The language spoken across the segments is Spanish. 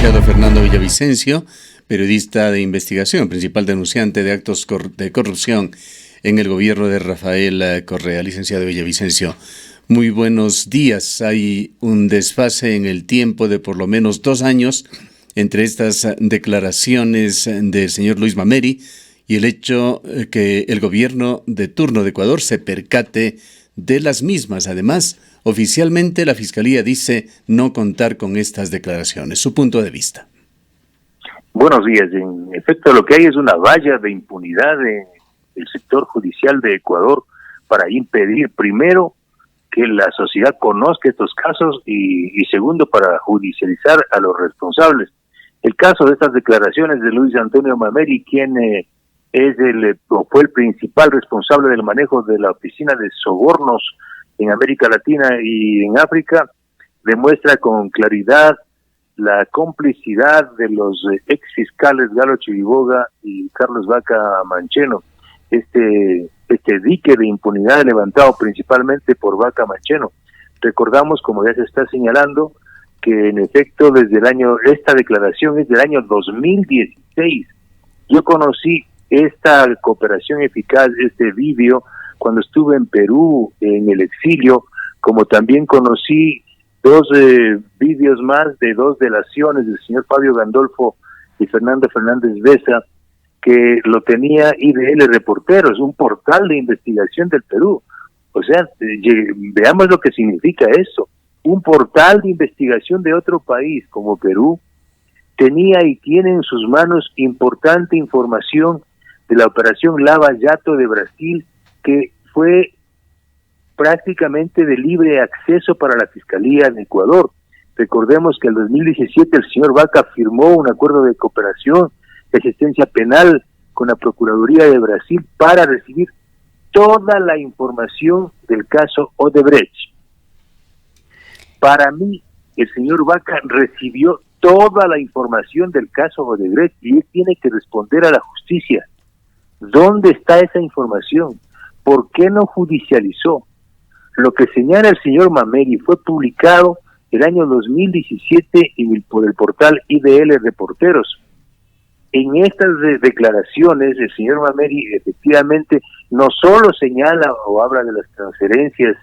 licenciado Fernando Villavicencio, periodista de investigación, principal denunciante de actos de corrupción en el gobierno de Rafael Correa. Licenciado Villavicencio, muy buenos días. Hay un desfase en el tiempo de por lo menos 2 años entre estas declaraciones del señor Luis Mameri y el hecho que el gobierno de turno de Ecuador se percate de las mismas. Además, oficialmente la Fiscalía dice no contar con estas declaraciones. Su punto de vista. Buenos días. En efecto, lo que hay es una valla de impunidad en el sector judicial de Ecuador para impedir, primero, que la sociedad conozca estos casos y segundo, para judicializar a los responsables. El caso de estas declaraciones de Luis Antonio Mameri, quien fue el principal responsable del manejo de la oficina de sobornos en América Latina y en África, demuestra con claridad la complicidad de los ex fiscales Galo Chiriboga y Carlos Vaca Mancheno. Este dique de impunidad levantado principalmente por Vaca Mancheno. Recordamos, como ya se está señalando, que en efecto esta declaración es del año 2016. Yo conocí esta cooperación eficaz, este vídeo, cuando estuve en Perú, en el exilio, como también conocí 2 vídeos más de 2 delaciones del señor Fabio Gandolfo y Fernando Fernández Besa, que lo tenía IDL Reporteros, un portal de investigación del Perú. O sea, veamos lo que significa eso. Un portal de investigación de otro país como Perú tenía y tiene en sus manos importante información de la operación Lava Jato de Brasil, que fue prácticamente de libre acceso para la Fiscalía de Ecuador. Recordemos que en 2017 el señor Vaca firmó un acuerdo de cooperación de asistencia penal con la Procuraduría de Brasil para recibir toda la información del caso Odebrecht. Para mí, el señor Vaca recibió toda la información del caso Odebrecht y él tiene que responder a la justicia. ¿Dónde está esa información? ¿Por qué no judicializó? Lo que señala el señor Mameri fue publicado el año 2017 por el portal IDL Reporteros. En estas declaraciones, el señor Mameri efectivamente no solo señala o habla de las transferencias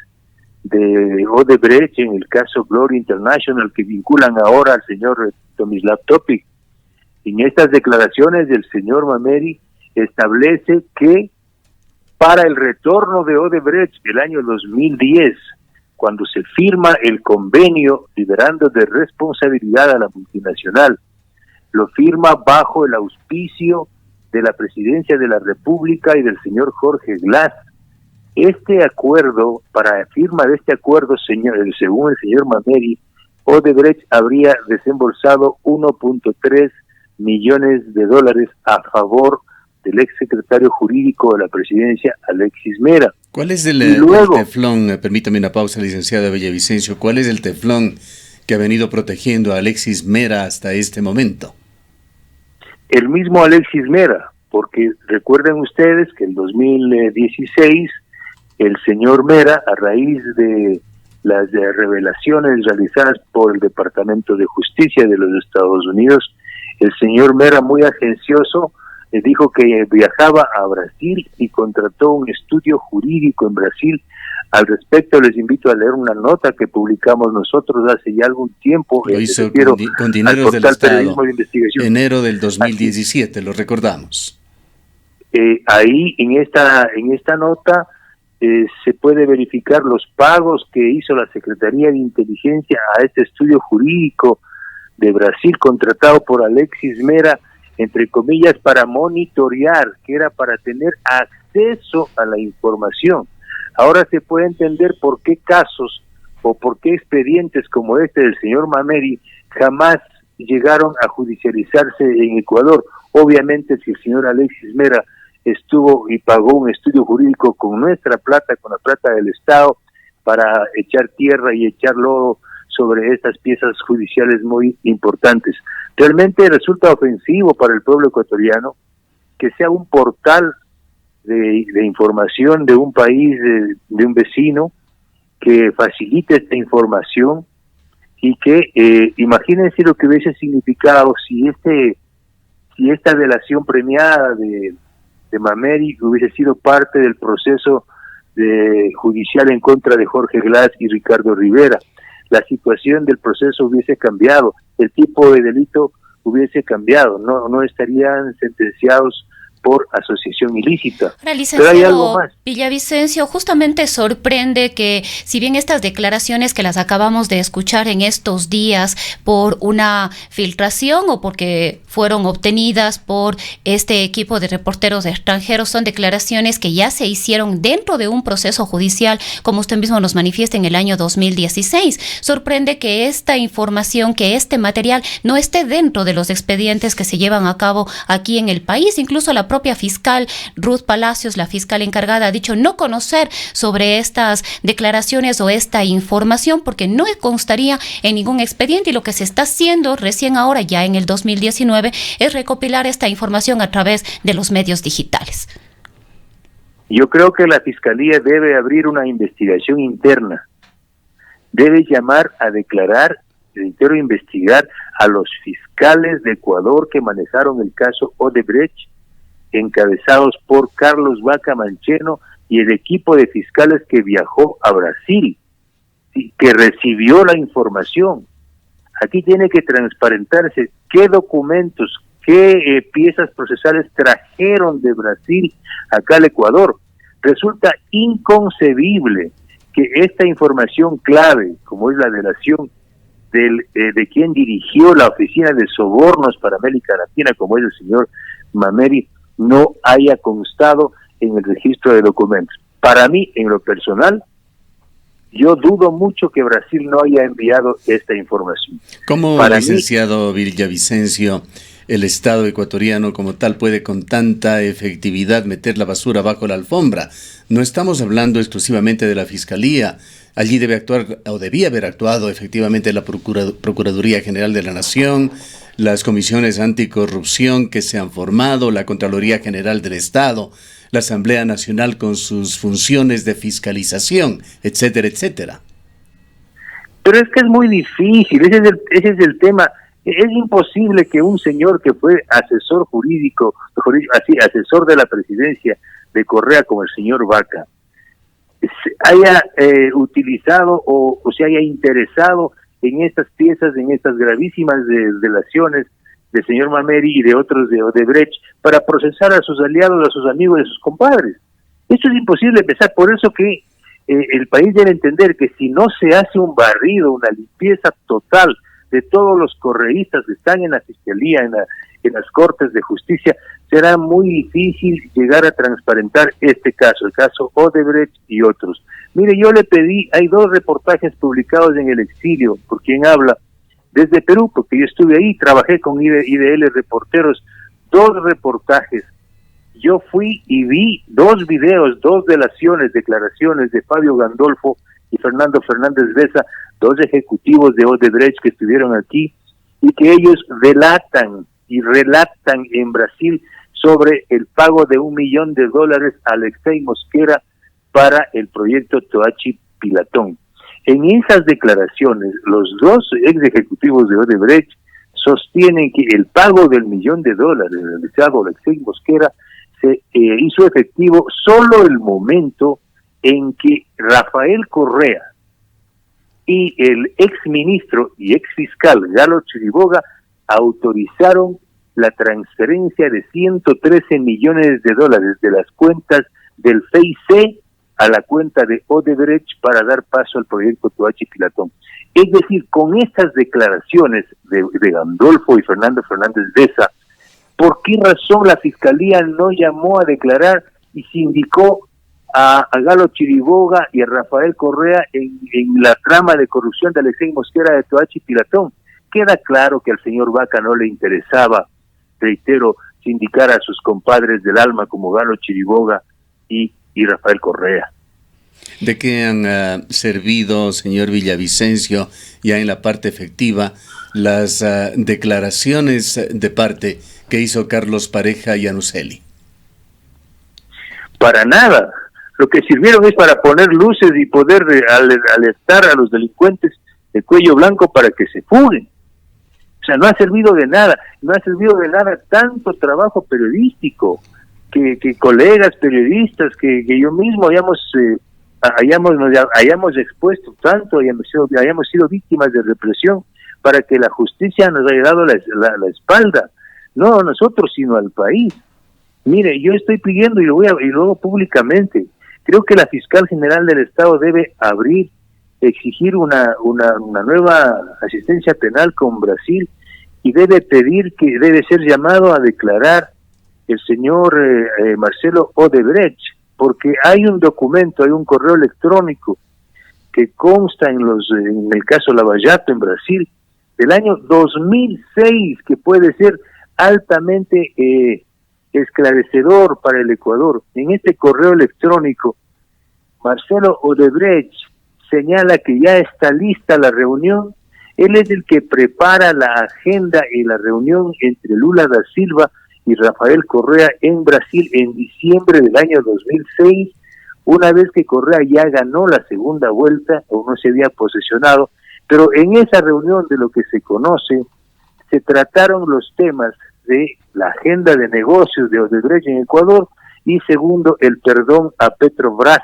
de Odebrecht en el caso Glory International que vinculan ahora al señor Tomislav Topic. En estas declaraciones del señor Mameri establece que para el retorno de Odebrecht el año 2010, cuando se firma el convenio liberando de responsabilidad a la multinacional, lo firma bajo el auspicio de la Presidencia de la República y del señor Jorge Glass. Este acuerdo, para la firma de este acuerdo, según el señor Mameri, Odebrecht habría desembolsado $1.3 millones a favor del exsecretario jurídico de la presidencia, Alexis Mera. ¿Cuál es el teflón? Permítame una pausa, licenciado Villavicencio. ¿Cuál es el teflón que ha venido protegiendo a Alexis Mera hasta este momento? El mismo Alexis Mera, porque recuerden ustedes que en 2016 el señor Mera, a raíz de las revelaciones realizadas por el Departamento de Justicia de los Estados Unidos, el señor Mera, muy agencioso, dijo que viajaba a Brasil y contrató un estudio jurídico en Brasil. Al respecto, les invito a leer una nota que publicamos nosotros hace ya algún tiempo. Lo hizo con dineros del Estado, enero del 2017, lo recordamos. Ahí, en esta nota, se puede verificar los pagos que hizo la Secretaría de Inteligencia a este estudio jurídico de Brasil, contratado por Alexis Mera, entre comillas, para monitorear, que era para tener acceso a la información. Ahora se puede entender por qué casos o por qué expedientes como este del señor Mameri jamás llegaron a judicializarse en Ecuador. Obviamente, si el señor Alexis Mera estuvo y pagó un estudio jurídico con nuestra plata, con la plata del Estado, para echar tierra y echar lodo sobre estas piezas judiciales muy importantes. Realmente resulta ofensivo para el pueblo ecuatoriano que sea un portal de información de un país, de un vecino, que facilite esta información y que imagínense lo que hubiese significado si esta delación premiada de Mameri hubiese sido parte del proceso judicial en contra de Jorge Glass y Ricardo Rivera. La situación del proceso hubiese cambiado, el tipo de delito hubiese cambiado, no estarían sentenciados por asociación ilícita. Ahora, pero hay algo más. Villavicencio, justamente sorprende que, si bien estas declaraciones que las acabamos de escuchar en estos días por una filtración o porque fueron obtenidas por este equipo de reporteros extranjeros, son declaraciones que ya se hicieron dentro de un proceso judicial, como usted mismo nos manifiesta, en el año 2016. Sorprende que esta información, que este material no esté dentro de los expedientes que se llevan a cabo aquí en el país. Incluso la propia fiscal Ruth Palacios, la fiscal encargada, ha dicho no conocer sobre estas declaraciones o esta información porque no constaría en ningún expediente, y lo que se está haciendo recién ahora, ya en el 2019, es recopilar esta información a través de los medios digitales. Yo creo que la Fiscalía debe abrir una investigación interna, debe llamar a declarar, reitero, investigar a los fiscales de Ecuador que manejaron el caso Odebrecht, encabezados por Carlos Vaca Mancheno y el equipo de fiscales que viajó a Brasil, que recibió la información. Aquí tiene que transparentarse qué documentos, qué piezas procesales trajeron de Brasil acá al Ecuador. Resulta inconcebible que esta información clave, como es la delación de quien dirigió la oficina de sobornos para América Latina, como es el señor Mameri, no haya constado en el registro de documentos. Para mí, en lo personal, yo dudo mucho que Brasil no haya enviado esta información. ¿Cómo, licenciado Villavicencio, el Estado ecuatoriano como tal puede con tanta efectividad meter la basura bajo la alfombra? No estamos hablando exclusivamente de la Fiscalía. Allí debe actuar, o debía haber actuado efectivamente, la Procuraduría General de la Nación, las comisiones anticorrupción que se han formado, la Contraloría General del Estado, la Asamblea Nacional con sus funciones de fiscalización, etcétera, etcétera. Pero es que es muy difícil, ese es el tema. Es imposible que un señor que fue asesor jurídico, asesor de la presidencia de Correa, como el señor Vaca, haya utilizado o se haya interesado en estas piezas, en estas gravísimas delaciones del señor Mameri y de otros de Odebrecht para procesar a sus aliados, a sus amigos y a sus compadres. Esto es imposible empezar, por eso que el país debe entender que si no se hace un barrido, una limpieza total de todos los correístas que están en la Fiscalía, en las Cortes de Justicia, será muy difícil llegar a transparentar este caso, el caso Odebrecht y otros. Mire, yo le pedí, hay 2 reportajes publicados en El Exilio, por quien habla, desde Perú, porque yo estuve ahí, trabajé con IDL Reporteros, 2 reportajes. Yo fui y vi 2 videos, 2 declaraciones de Fabio Gandolfo y Fernando Fernández Besa, 2 ejecutivos de Odebrecht que estuvieron aquí, y que ellos relatan en Brasil sobre el pago de $1 millón a Alexei Mosquera para el proyecto Toachi Pilatón. En esas declaraciones, los 2 ex ejecutivos de Odebrecht sostienen que el pago del $1 millón realizado a Alexei Mosquera se hizo efectivo solo el momento en que Rafael Correa y el ex ministro y ex fiscal Galo Chiriboga autorizaron la transferencia de $113 millones de las cuentas del FEIC a la cuenta de Odebrecht para dar paso al proyecto Toachi Pilatón. Es decir, con estas declaraciones de Gandolfo y Fernando Fernández Besa, ¿por qué razón la Fiscalía no llamó a declarar y se indicó a Galo Chiriboga y a Rafael Correa en la trama de corrupción de Alexei Mosquera de Toachi Pilatón? Queda claro que al señor Vaca no le interesaba, reitero, sindicar a sus compadres del alma como Galo Chiriboga y Rafael Correa. ¿De qué han servido, señor Villavicencio, ya en la parte efectiva, las declaraciones de parte que hizo Carlos Pareja y Anuseli? Para nada. Lo que sirvieron es para poner luces y poder alertar a los delincuentes el cuello blanco para que se fuguen. O sea, no ha servido de nada tanto trabajo periodístico que colegas periodistas, que yo mismo hayamos expuesto tanto, hayamos sido víctimas de represión para que la justicia nos haya dado la espalda, no a nosotros sino al país. Mire, yo estoy pidiendo y luego públicamente, creo que la fiscal general del Estado debe exigir una nueva asistencia penal con Brasil y debe pedir que debe ser llamado a declarar el señor Marcelo Odebrecht, porque hay un documento, hay un correo electrónico que consta en el caso Lavallato en Brasil del año 2006 que puede ser altamente esclarecedor para el Ecuador. En este correo electrónico, Marcelo Odebrecht señala que ya está lista la reunión. Él es el que prepara la agenda y la reunión entre Lula da Silva y Rafael Correa en Brasil en diciembre del año 2006, una vez que Correa ya ganó la segunda vuelta o no se había posesionado, pero en esa reunión de lo que se conoce, se trataron los temas de la agenda de negocios de Odebrecht en Ecuador y segundo, el perdón a Petrobras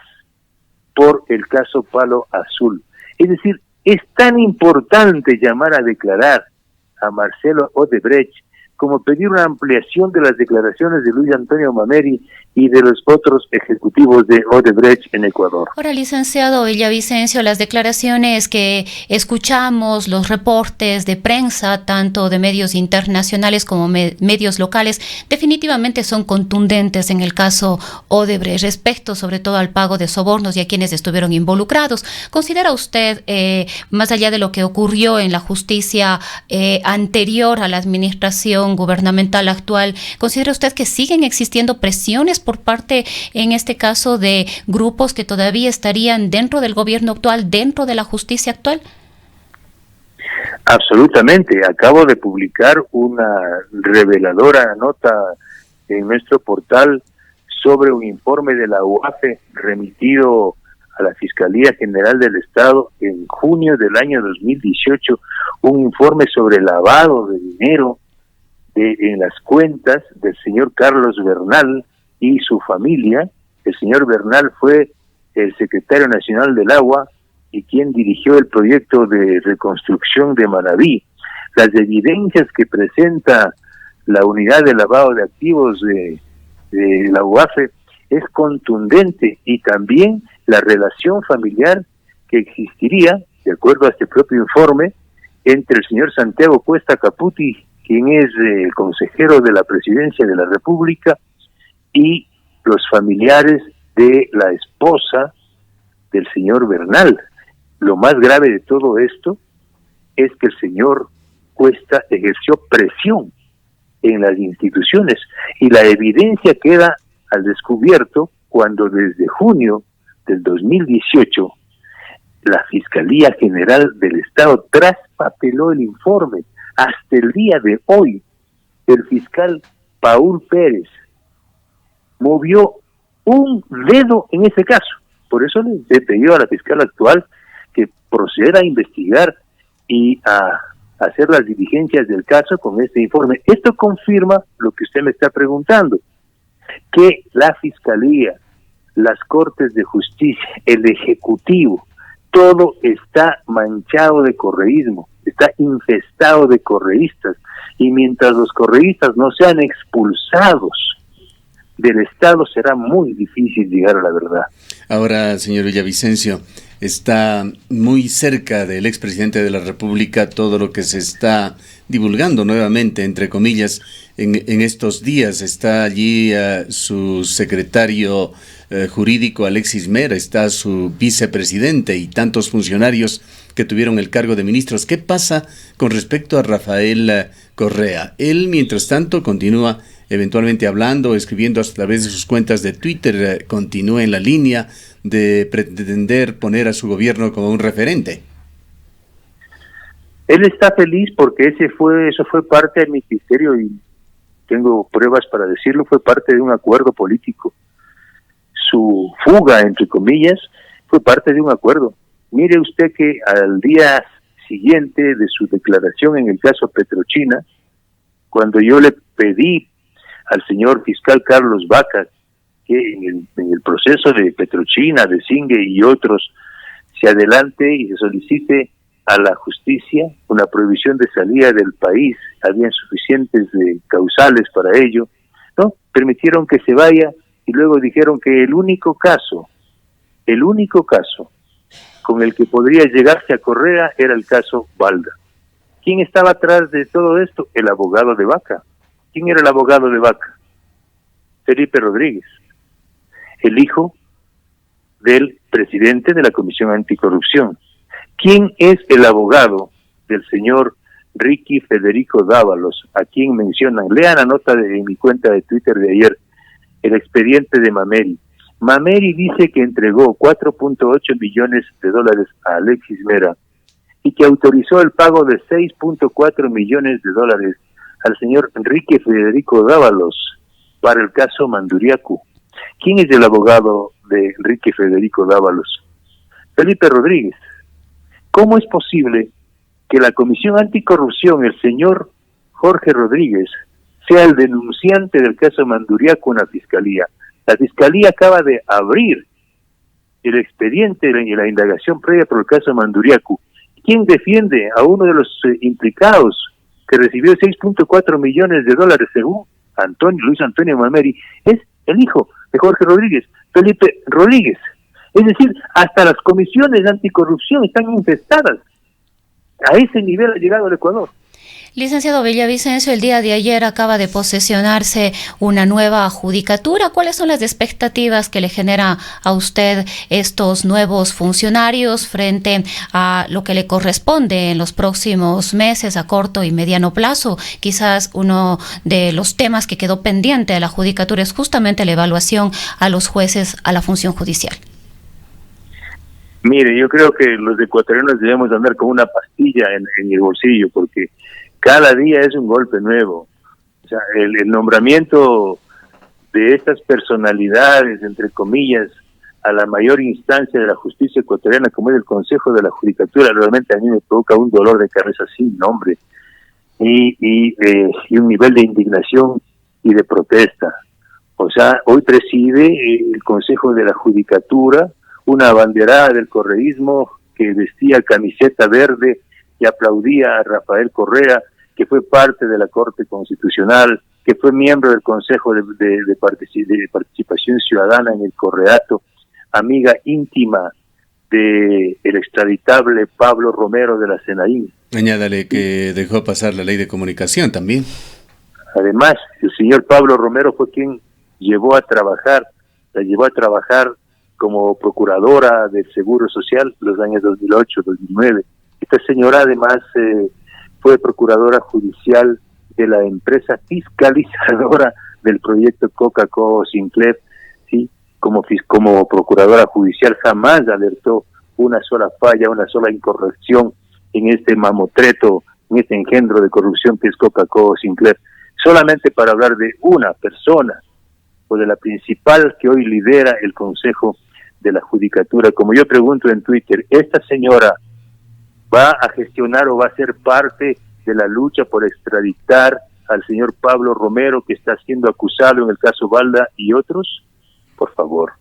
por el caso Palo Azul. Es decir, es tan importante llamar a declarar a Marcelo Odebrecht como pedir una ampliación de las declaraciones de Luis Antonio Mameri y de los otros ejecutivos de Odebrecht en Ecuador. Ahora, licenciado Villavicencio, las declaraciones que escuchamos, los reportes de prensa, tanto de medios internacionales como medios locales, definitivamente son contundentes en el caso Odebrecht, respecto sobre todo al pago de sobornos y a quienes estuvieron involucrados. ¿Considera usted, más allá de lo que ocurrió en la justicia anterior a la administración gubernamental actual, considera usted que siguen existiendo presiones por parte, en este caso, de grupos que todavía estarían dentro del gobierno actual, dentro de la justicia actual? Absolutamente. Acabo de publicar una reveladora nota en nuestro portal sobre un informe de la UAFE remitido a la Fiscalía General del Estado en junio del año 2018, un informe sobre lavado de dinero en las cuentas del señor Carlos Bernal y su familia. El señor Bernal fue el secretario nacional del agua y quien dirigió el proyecto de reconstrucción de Manabí. Las evidencias que presenta la unidad de lavado de activos de la UAFE es contundente, y también la relación familiar que existiría, de acuerdo a este propio informe, entre el señor Santiago Cuesta Caputi, quien es el consejero de la Presidencia de la República, y los familiares de la esposa del señor Bernal. Lo más grave de todo esto es que el señor Cuesta ejerció presión en las instituciones, y la evidencia queda al descubierto cuando desde junio del 2018 la Fiscalía General del Estado traspapeló el informe. Hasta el día de hoy, el fiscal Paul Pérez movió un dedo en ese caso. Por eso le he pedido a la fiscal actual que proceda a investigar y a hacer las diligencias del caso con este informe. Esto confirma lo que usted me está preguntando, que la Fiscalía, las Cortes de Justicia, el Ejecutivo, todo está manchado de correísmo, está infestado de correístas, y mientras los correístas no sean expulsados del Estado, será muy difícil llegar a la verdad. Ahora, señor Villavicencio, está muy cerca del expresidente de la República todo lo que se está divulgando nuevamente, entre comillas, en estos días. Está allí su secretario jurídico Alexis Mera, está su vicepresidente y tantos funcionarios que tuvieron el cargo de ministros. ¿Qué pasa con respecto a Rafael Correa? Él, mientras tanto, continúa eventualmente hablando, escribiendo a través de sus cuentas de Twitter, continúa en la línea de pretender poner a su gobierno como un referente. Él está feliz porque eso fue parte de mi criterio, y tengo pruebas para decirlo, fue parte de un acuerdo político. Su fuga, entre comillas, fue parte de un acuerdo. Mire usted que al día siguiente de su declaración en el caso Petrochina, cuando yo le pedí al señor fiscal Carlos Vaca que en el proceso de Petrochina, de Singue y otros se adelante y se solicite a la justicia una prohibición de salida del país, habían suficientes causales para ello, ¿no? Permitieron que se vaya y luego dijeron que el único caso con el que podría llegarse a Correa era el caso Balda. ¿Quién estaba atrás de todo esto? El abogado de Vaca. ¿Quién era el abogado de Vaca? Felipe Rodríguez, el hijo del presidente de la Comisión Anticorrupción. ¿Quién es el abogado del señor Ricky Federico Dávalos, a quien mencionan? Lean la nota en mi cuenta de Twitter de ayer, el expediente de Mameri. Mameri dice que entregó $4.8 millones a Alexis Mera y que autorizó el pago de $6.4 millones al señor Enrique Federico Dávalos para el caso Manduriacu. ¿Quién es el abogado de Enrique Federico Dávalos? Felipe Rodríguez. ¿Cómo es posible que la Comisión Anticorrupción, el señor Jorge Rodríguez, sea el denunciante del caso Manduriacu en la Fiscalía? La Fiscalía acaba de abrir el expediente y la indagación previa por el caso Manduriacu. ¿Quién defiende a uno de los implicados que recibió $6.4 millones según Luis Antonio Mameri? Es el hijo de Jorge Rodríguez, Felipe Rodríguez. Es decir, hasta las comisiones de anticorrupción están infestadas. A ese nivel ha llegado el Ecuador. Licenciado Villavicencio, el día de ayer acaba de posesionarse una nueva judicatura. ¿Cuáles son las expectativas que le genera a usted estos nuevos funcionarios frente a lo que le corresponde en los próximos meses a corto y mediano plazo? Quizás uno de los temas que quedó pendiente de la judicatura es justamente la evaluación a los jueces a la función judicial. Mire, yo creo que los ecuatorianos debemos andar con una pastilla en el bolsillo, porque cada día es un golpe nuevo. O sea, el nombramiento de estas personalidades, entre comillas, a la mayor instancia de la justicia ecuatoriana, como es el Consejo de la Judicatura, realmente a mí me provoca un dolor de cabeza sin nombre y un nivel de indignación y de protesta. O sea, hoy preside el Consejo de la Judicatura una abanderada del correísmo que vestía camiseta verde y aplaudía a Rafael Correa, que fue parte de la Corte Constitucional, que fue miembro del Consejo de Participación Ciudadana en el Correato, amiga íntima de el extraditable Pablo Romero de la Senaín. Añádale que dejó pasar la ley de comunicación también. Además, el señor Pablo Romero fue quien la llevó a trabajar como procuradora del Seguro Social los años 2008-2009. Esta señora además fue procuradora judicial de la empresa fiscalizadora del proyecto Coca-Cola Sinclair, ¿sí? Como procuradora judicial jamás alertó una sola falla, una sola incorrección en este mamotreto, en este engendro de corrupción que es Coca-Cola Sinclair. Solamente para hablar de una persona, o de la principal que hoy lidera el Consejo de la Judicatura. Como yo pregunto en Twitter, ¿esta señora va a gestionar o va a ser parte de la lucha por extraditar al señor Pablo Romero, que está siendo acusado en el caso Balda y otros? Por favor.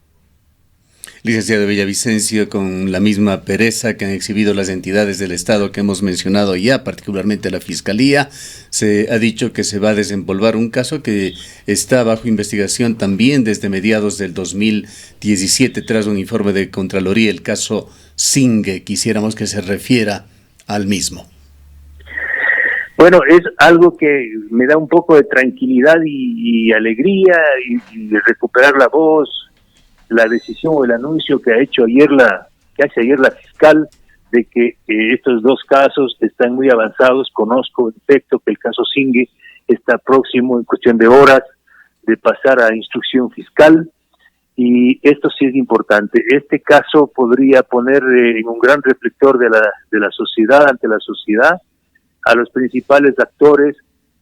Licenciado Villavicencio, con la misma pereza que han exhibido las entidades del Estado que hemos mencionado ya, particularmente la Fiscalía, se ha dicho que se va a desempolvar un caso que está bajo investigación también desde mediados del 2017 tras un informe de Contraloría, el caso Singue. Quisiéramos que se refiera al mismo. Bueno, es algo que me da un poco de tranquilidad y alegría y de recuperar la voz. La decisión o el anuncio que hace ayer la fiscal de que estos dos casos están muy avanzados. Conozco en efecto que el caso Singue está próximo en cuestión de horas de pasar a instrucción fiscal, y esto sí es importante. Este caso podría poner en un gran reflector de la sociedad, ante la sociedad, a los principales actores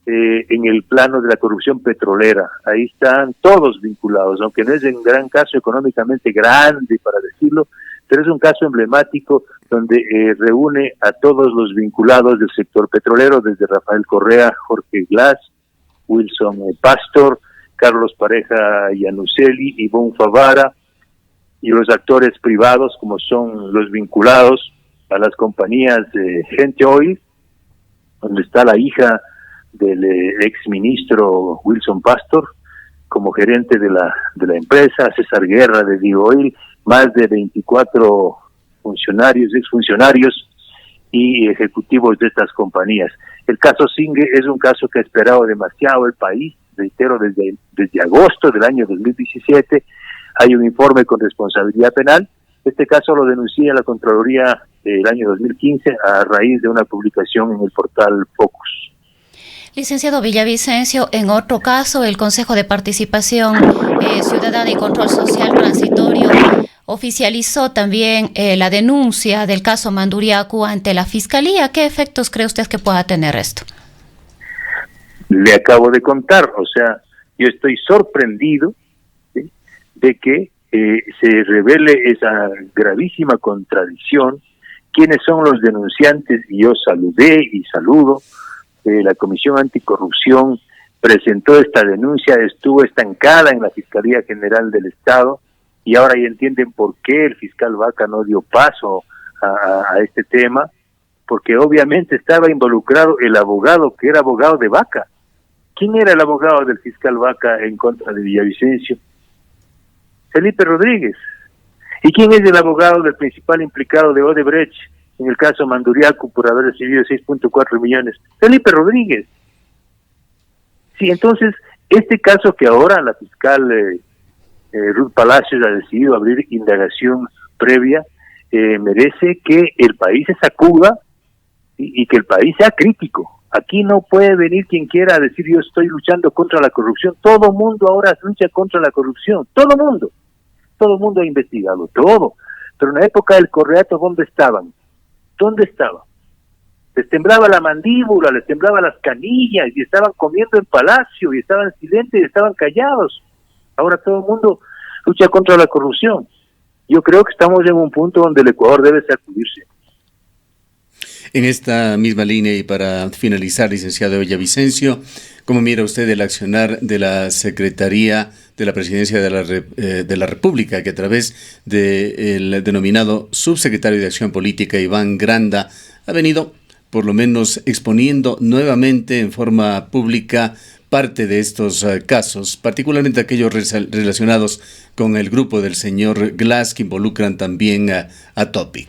en el plano de la corrupción petrolera. Ahí están todos vinculados, aunque no es un gran caso económicamente grande para decirlo, pero es un caso emblemático donde reúne a todos los vinculados del sector petrolero, desde Rafael Correa, Jorge Glass, Wilson Pastor, Carlos Pareja Yanuseli, Ivonne Favara, y los actores privados, como son los vinculados a las compañías Gente Oil, donde está la hija del exministro Wilson Pastor, como gerente de la empresa, César Guerra de Dio Oil, más de 24 funcionarios, exfuncionarios y ejecutivos de estas compañías. El caso Singue es un caso que ha esperado demasiado el país, reitero, desde agosto del año 2017, hay un informe con responsabilidad penal. Este caso lo denuncia la Contraloría el año 2015 a raíz de una publicación en el portal Focus. Licenciado Villavicencio, en otro caso, el Consejo de Participación Ciudadana y Control Social Transitorio oficializó también la denuncia del caso Manduriacu ante la Fiscalía. ¿Qué efectos cree usted que pueda tener esto? Le acabo de contar, o sea, yo estoy sorprendido, ¿sí?, de que se revele esa gravísima contradicción. ¿Quiénes son los denunciantes? Y yo saludé y saludo. La Comisión Anticorrupción presentó esta denuncia, estuvo estancada en la Fiscalía General del Estado, y ahora ya entienden por qué el fiscal Vaca no dio paso a este tema, porque obviamente estaba involucrado el abogado que era abogado de Vaca. ¿Quién era el abogado del fiscal Vaca en contra de Villavicencio? Felipe Rodríguez. ¿Y quién es el abogado del principal implicado de Odebrecht en el caso Manduriacu por haber recibido 6.4 millones? Felipe Rodríguez. Sí, entonces, este caso que ahora la fiscal Ruth Palacios ha decidido abrir indagación previa, merece que el país se sacuda y que el país sea crítico. Aquí no puede venir quien quiera a decir yo estoy luchando contra la corrupción. Todo mundo ahora lucha contra la corrupción. Todo mundo ha investigado, todo. Pero en la época del Correato, ¿dónde estaban? ¿Dónde estaban? Les temblaba la mandíbula, les temblaba las canillas, y estaban comiendo en palacio, y estaban silentes, y estaban callados. Ahora todo el mundo lucha contra la corrupción. Yo creo que estamos en un punto donde el Ecuador debe sacudirse. En esta misma línea, y para finalizar, licenciado Villavicencio, ¿cómo mira usted el accionar de la Secretaría de la Presidencia de la República, que a través del denominado subsecretario de Acción Política, Iván Granda, ha venido por lo menos exponiendo nuevamente en forma pública parte de estos casos, particularmente aquellos relacionados con el grupo del señor Glass, que involucran también a Topic?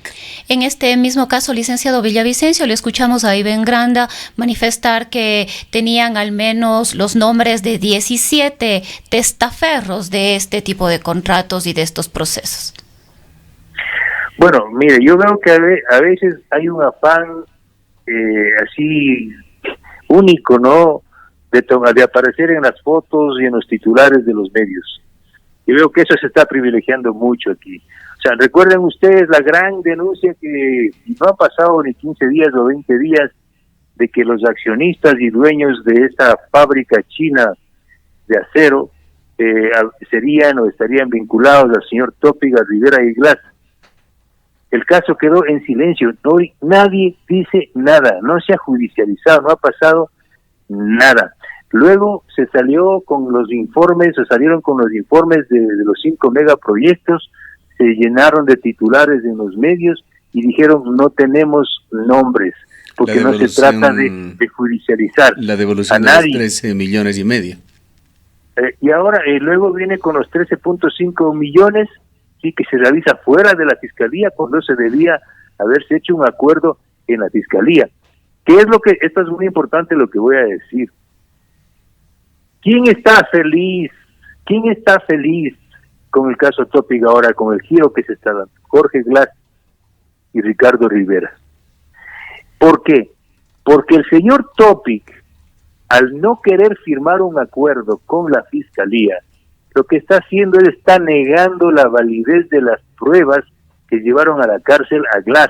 En este mismo caso, licenciado Villavicencio, le escuchamos a Iván Granda manifestar que tenían al menos los nombres de 17 testaferros de este tipo de contratos y de estos procesos. Bueno, mire, yo veo que a veces hay un afán así único, ¿no?, de aparecer en las fotos y en los titulares de los medios. Yo veo que eso se está privilegiando mucho aquí. O sea, recuerden ustedes la gran denuncia que no ha pasado ni 15 días o 20 días de que los accionistas y dueños de esta fábrica china de acero serían o estarían vinculados al señor Topic, a Rivera y Glass. El caso quedó en silencio, nadie dice nada, no se ha judicializado, no ha pasado nada. Luego se salieron con los informes de los 5 megaproyectos, se llenaron de titulares en los medios y dijeron no tenemos nombres, porque no se trata de judicializar la devolución a de los 13 millones y medio. Y ahora luego viene con los 13.5 millones, sí, que se realiza fuera de la Fiscalía, cuando se debía haberse hecho un acuerdo en la Fiscalía. ¿Qué es lo que, esto es muy importante lo que voy a decir? ¿Quién está feliz? ¿Quién está feliz con el caso Topic ahora, con el giro que se está dando? Jorge Glass y Ricardo Rivera. ¿Por qué? Porque el señor Topic, al no querer firmar un acuerdo con la Fiscalía, lo que está haciendo, él está negando la validez de las pruebas que llevaron a la cárcel a Glass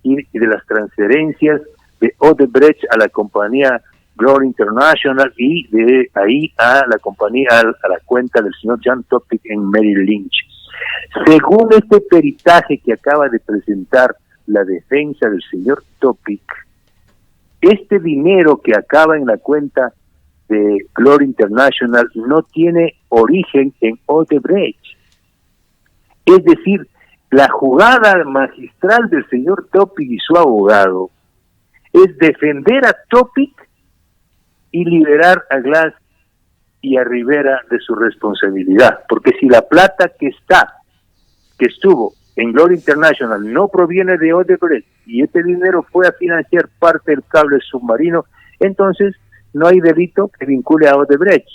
y de las transferencias de Odebrecht a la compañía Glory International y de ahí a la compañía, a la cuenta del señor Jan Topic en Merrill Lynch. Según este peritaje que acaba de presentar la defensa del señor Topic, este dinero que acaba en la cuenta de Glory International no tiene origen en Odebrecht. Es decir, la jugada magistral del señor Topic y su abogado es defender a Topic y liberar a Glass y a Rivera de su responsabilidad, porque si la plata que estuvo en Glory International no proviene de Odebrecht y este dinero fue a financiar parte del cable submarino, entonces no hay delito que vincule a Odebrecht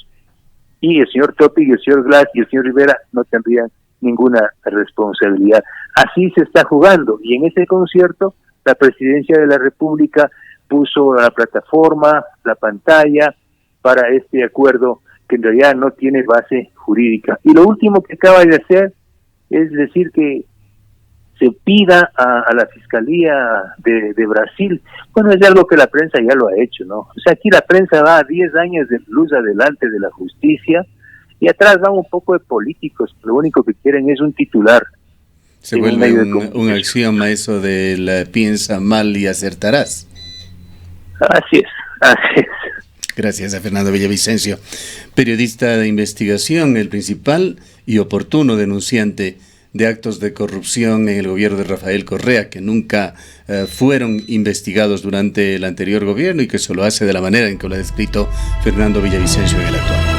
y el señor Topic y el señor Glass y el señor Rivera no tendrían ninguna responsabilidad. Así se está jugando, y en ese concierto la Presidencia de la República puso la plataforma, la pantalla para este acuerdo que en realidad no tiene base jurídica. Y lo último que acaba de hacer es decir que se pida a la Fiscalía de Brasil. Bueno, es algo que la prensa ya lo ha hecho, ¿no? O sea, aquí la prensa va a 10 años de luz adelante de la justicia y atrás van un poco de políticos, lo único que quieren es un titular. Se vuelve un axioma eso del piensa mal y acertarás. Así es. Gracias a Fernando Villavicencio, periodista de investigación, el principal y oportuno denunciante de actos de corrupción en el gobierno de Rafael Correa, que nunca fueron investigados durante el anterior gobierno y que se lo hace de la manera en que lo ha descrito Fernando Villavicencio en el actual.